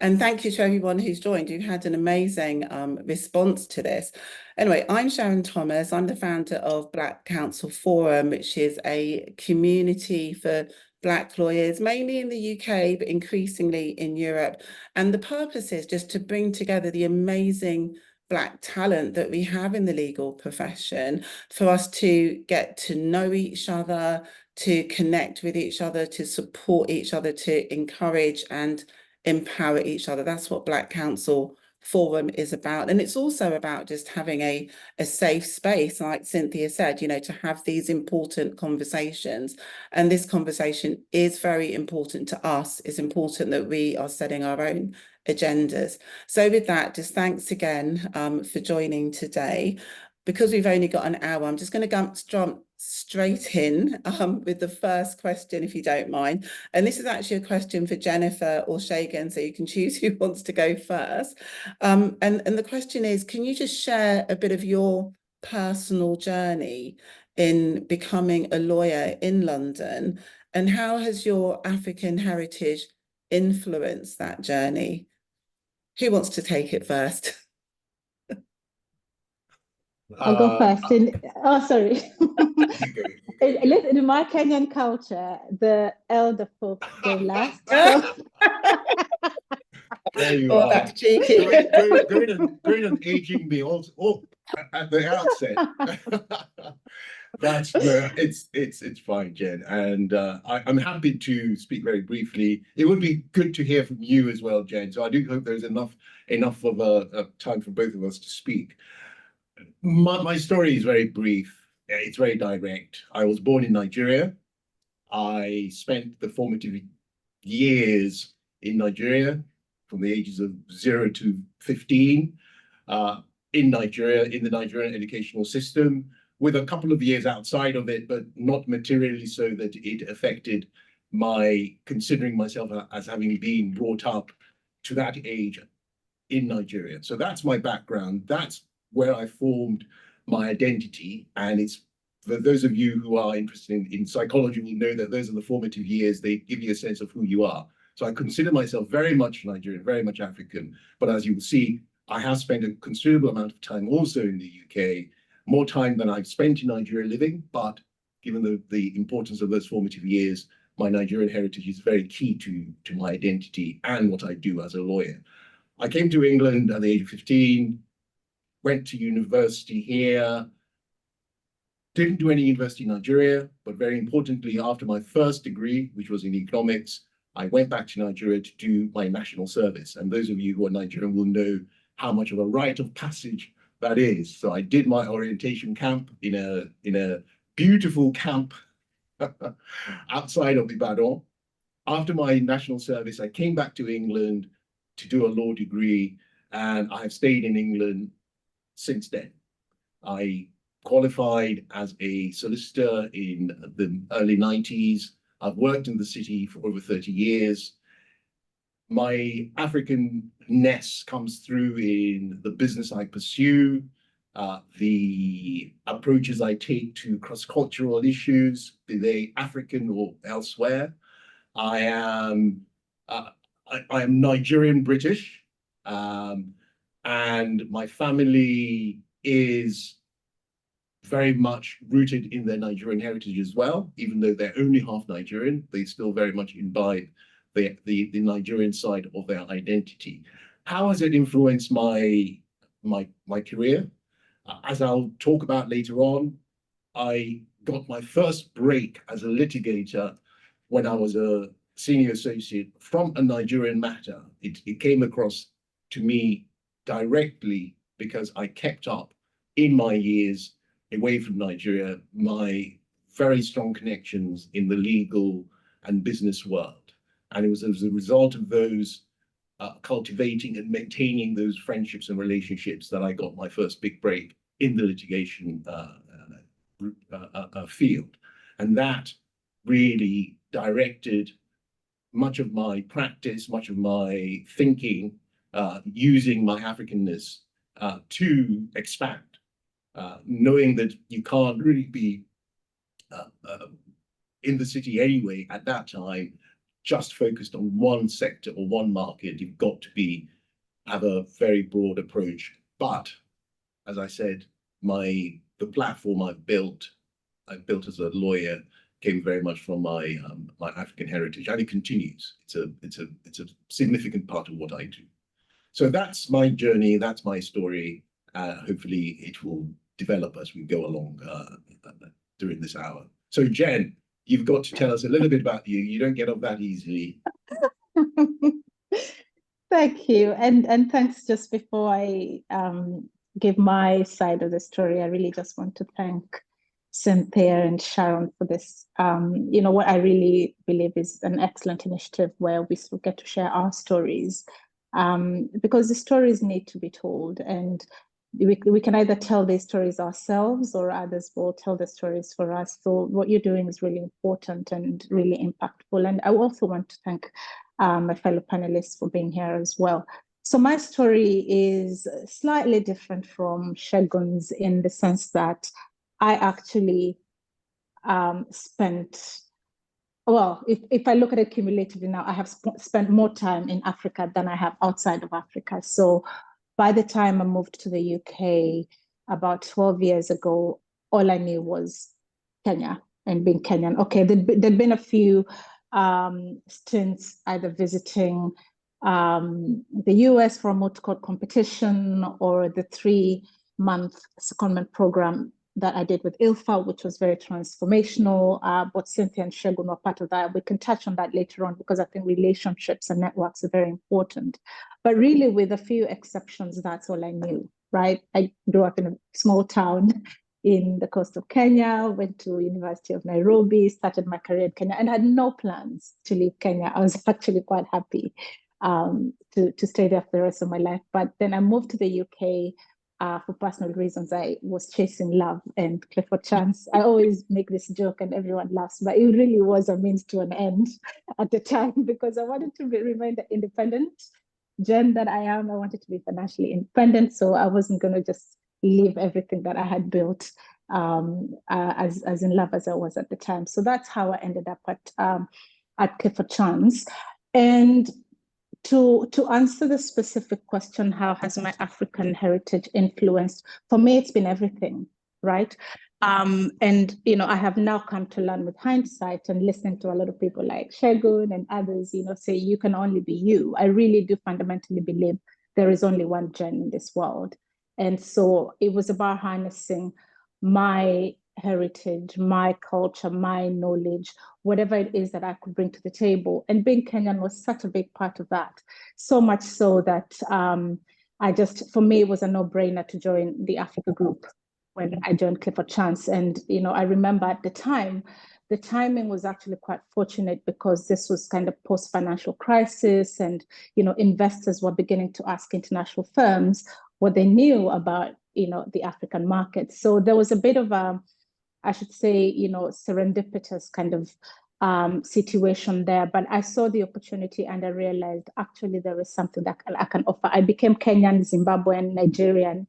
And thank you to everyone who's joined. You've had an amazing response to this. Anyway, I'm Sharon Thomas. I'm the founder of Black Counsel Forum, which is a community for Black lawyers, mainly in the UK, but increasingly in Europe. And the purpose is just to bring together the amazing Black talent that we have in the legal profession for us to get to know each other, to connect with each other, to support each other, to encourage and empower each other. That's what Black Counsel Forum is about. And it's also about just having a safe space, like Cynthia said, you know, to have these important conversations. And this conversation is very important to us. It's important that we are setting our own agendas. So with that, just thanks again for joining today. Because we've only got an hour, I'm just going to jump straight in with the first question, if you don't mind. And this is actually a question for Jennifer or Shagan, so you can choose who wants to go first. And the question is, can you just share a bit of your personal journey in becoming a lawyer in London, and how has your African heritage influenced that journey? Who wants to take it first? I'll go first. Sorry. Listen, in my Kenyan culture, the elder folk go last. So. There you are. That's cheeky. Going and aging me also at the outset. It's fine, Jen, and I'm happy to speak very briefly. It would be good to hear from you as well, Jen. So I do hope there's enough of a time for both of us to speak. My story is very brief. It's very direct. I was born in Nigeria. I spent the formative years in Nigeria from the ages of 0 to 15 in Nigeria, in the Nigerian educational system, with a couple of years outside of it, but not materially so that it affected my considering myself as having been brought up to that age in Nigeria. So that's my background. That's where I formed my identity. And it's for those of you who are interested in psychology will know that those are the formative years. They give you a sense of who you are. So I consider myself very much Nigerian, very much African. But as you will see, I have spent a considerable amount of time also in the UK, more time than I've spent in Nigeria living. But given the importance of those formative years, my Nigerian heritage is very key to my identity and what I do as a lawyer. I came to England at the age of 15, went to university here, didn't do any university in Nigeria, but very importantly, after my first degree, which was in economics, I went back to Nigeria to do my national service. And those of you who are Nigerian will know how much of a rite of passage that is. So I did my orientation camp in a beautiful camp outside of Ibadan. After my national service, I came back to England to do a law degree, and I have stayed in England since then. I qualified as a solicitor in the early 90s. I've worked in the city for over 30 years. My African-ness comes through in the business I pursue, the approaches I take to cross-cultural issues, be they African or elsewhere. I am Nigerian British, and my family is very much rooted in their Nigerian heritage as well. Even though they're only half Nigerian, they still very much imbibe the Nigerian side of their identity. How has it influenced my career? As I'll talk about later on, I got my first break as a litigator when I was a senior associate from a Nigerian matter. It came across to me directly because I kept up in my years away from Nigeria my very strong connections in the legal and business world. And it was as a result of those cultivating and maintaining those friendships and relationships that I got my first big break in the litigation field. And that really directed much of my practice, much of my thinking, using my Africanness to expand, knowing that you can't really be in the city anyway at that time, just focused on one sector or one market. You've got to have a very broad approach. But as I said, the platform I've built as a lawyer, came very much from my my African heritage, and it continues. It's a significant part of what I do. So that's my journey. That's my story. Hopefully, it will develop as we go along during this hour. So, Jen, you've got to tell us a little bit about you. You don't get off that easily. Thank you. And thanks. Just before I give my side of the story, I really just want to thank Cynthia and Sharon for this. What I really believe is an excellent initiative where we still get to share our stories, because the stories need to be told, and we can either tell these stories ourselves or others will tell the stories for us. So what you're doing is really important and really impactful. And I also want to thank my fellow panelists for being here as well. So my story is slightly different from Segun's in the sense that I actually spent, well, if I look at it cumulatively now, I have spent more time in Africa than I have outside of Africa. So by the time I moved to the UK about 12 years ago, all I knew was Kenya and being Kenyan. Okay, there'd been a few stints either visiting the US for a moot court competition or the 3-month secondment program that I did with ILFA, which was very transformational. But Cynthia and Segun were part of that. We can touch on that later on because I think relationships and networks are very important. But really, with a few exceptions, that's all I knew, right? I grew up in a small town in the coast of Kenya, went to University of Nairobi, started my career in Kenya, and had no plans to leave Kenya. I was actually quite happy to stay there for the rest of my life. But then I moved to the UK for personal reasons. I was chasing love and Clifford Chance. I always make this joke and everyone laughs, but it really was a means to an end at the time because I wanted to remain the independent Jen that I am. I wanted to be financially independent, so I wasn't going to just leave everything that I had built as in love as I was at the time. So that's how I ended up at Clifford Chance. And to answer the specific question, how has my African heritage influenced? For me, it's been everything, right? And I have now come to learn with hindsight and listening to a lot of people like Segun and others, say you can only be you. I really do fundamentally believe there is only one Jen in this world. And so it was about harnessing my heritage, my culture, my knowledge, whatever it is that I could bring to the table. And being Kenyan was such a big part of that. So much so that for me, it was a no-brainer to join the Africa group when I joined Clifford Chance. And, I remember at the time, the timing was actually quite fortunate because this was kind of post-financial crisis and, investors were beginning to ask international firms what they knew about, the African market. So there was a bit of I should say, serendipitous kind of situation there. But I saw the opportunity and I realized actually there is something that I can offer. I became Kenyan, Zimbabwean, Nigerian,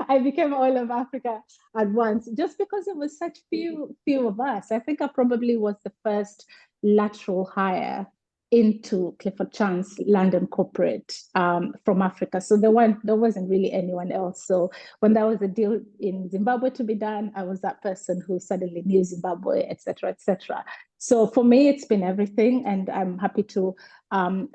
I became all of Africa at once just because it was such few of us. I think I probably was the first lateral hire into Clifford Chance London corporate from Africa. So there wasn't really anyone else. So when there was a deal in Zimbabwe to be done, I was that person who suddenly knew Zimbabwe, et cetera, et cetera. So for me, it's been everything, and I'm happy to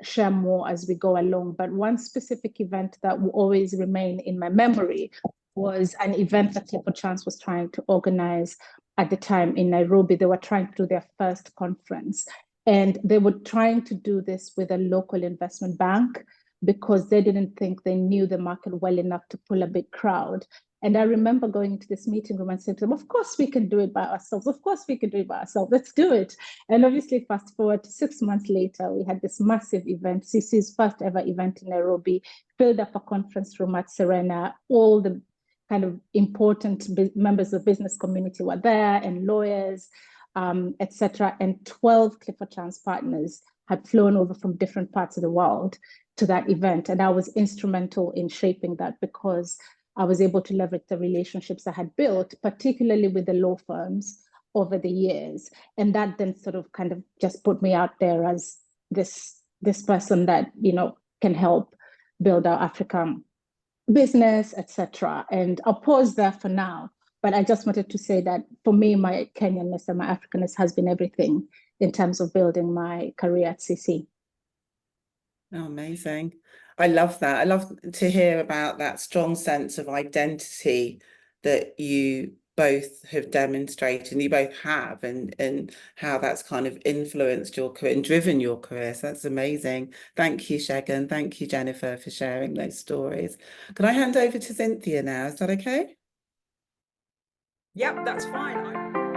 share more as we go along. But one specific event that will always remain in my memory was an event that Clifford Chance was trying to organize at the time in Nairobi. They were trying to do their first conference. And they were trying to do this with a local investment bank because they didn't think they knew the market well enough to pull a big crowd. And I remember going into this meeting room and saying to them, of course we can do it by ourselves. Of course we can do it by ourselves. Let's do it. And obviously, fast forward to 6 months later, we had this massive event, CC's first ever event in Nairobi, filled up a conference room at Serena. All the kind of important members of the business community were there and lawyers, et cetera. And 12 Clifford Chance partners had flown over from different parts of the world to that event. And I was instrumental in shaping that because I was able to leverage the relationships I had built, particularly with the law firms over the years. And that then sort of kind of just put me out there as this person that, you know, can help build our African business, etc. And I'll pause there for now. But I just wanted to say that for me, my Kenyanness and my Africanness has been everything in terms of building my career at CC. Oh, amazing. I love that. I love to hear about that strong sense of identity that you both have demonstrated and you both have, and how that's kind of influenced your career and driven your career. So that's amazing. Thank you, Segun. Thank you, Jennifer, for sharing those stories. Can I hand over to Cynthia now? Is that okay? Yep, that's fine.